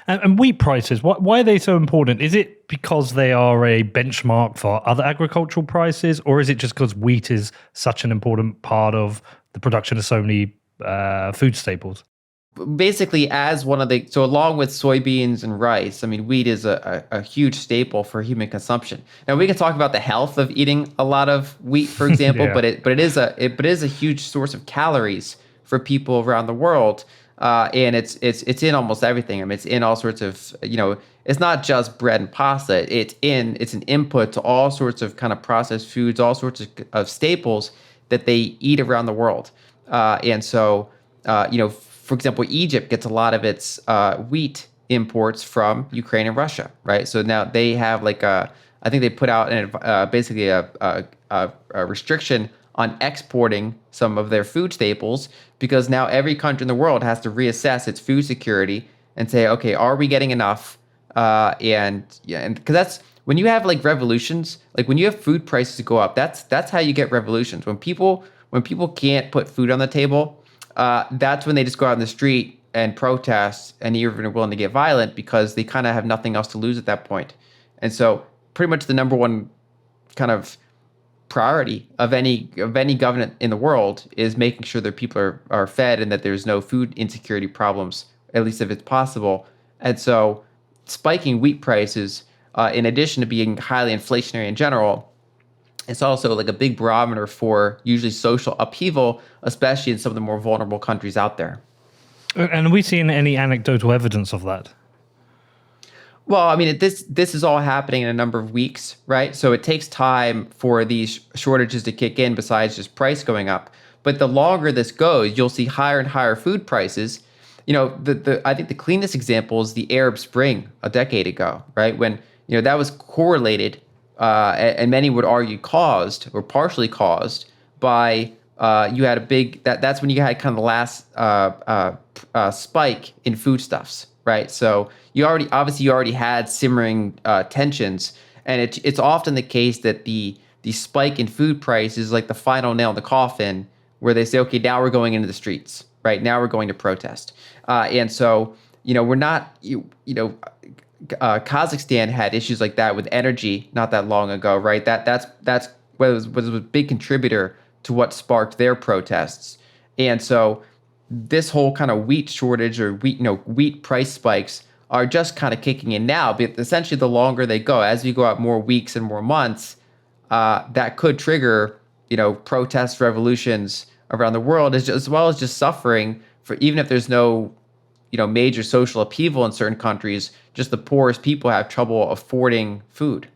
And wheat prices, why are they so important? Is it because they are a benchmark for other agricultural prices, or is it just because wheat is such an important part of the production of so many food staples? Basically, as one of the so along with soybeans and rice, I mean, wheat is a huge staple for human consumption. Now we can talk about the health of eating a lot of wheat, for example, Yeah. but it is a huge source of calories for people around the world, and it's in almost everything. I mean, it's in all sorts of it's not just bread and pasta. It's an input to all sorts of kind of processed foods, all sorts of staples that they eat around the world, and so for example, Egypt gets a lot of its wheat imports from Ukraine and Russia, right? So now they have I think they put out basically a restriction on exporting some of their food staples because now every country in the world has to reassess its food security and say, okay, are we getting enough? And because that's when you have like revolutions, like when you have food prices go up, that's how you get revolutions. When people can't put food on the table, that's when they just go out in the street and protest and even willing to get violent because they kind of have nothing else to lose at that point. And so pretty much the number one kind of priority of any government in the world is making sure that people are fed and that there's no food insecurity problems, at least if it's possible. And so spiking wheat prices, in addition to being highly inflationary in general, it's also like a big barometer for usually social upheaval, especially in some of the more vulnerable countries out there. And have we seen any anecdotal evidence of that? Well, I mean, this is all happening in a number of weeks, right? So it takes time for these shortages to kick in besides just price going up. But the longer this goes, you'll see higher and higher food prices. I think the cleanest example is the Arab Spring a decade ago, right? When, that was correlated and many would argue caused or partially caused by you had a big that's when you had kind of the last spike in foodstuffs, right? So you already had simmering tensions, and it's often the case that the spike in food price is like the final nail in the coffin, where they say, okay, now we're going into the streets, right? Now we're going to protest, and so we're not Kazakhstan had issues like that with energy not that long ago, right? That's what was a big contributor to what sparked their protests. And so this whole kind of wheat shortage or wheat price spikes are just kind of kicking in now. But essentially, the longer they go, as you go out more weeks and more months, that could trigger protests, revolutions around the world, as well as just suffering for even if there's no major social upheaval in certain countries, just the poorest people have trouble affording food.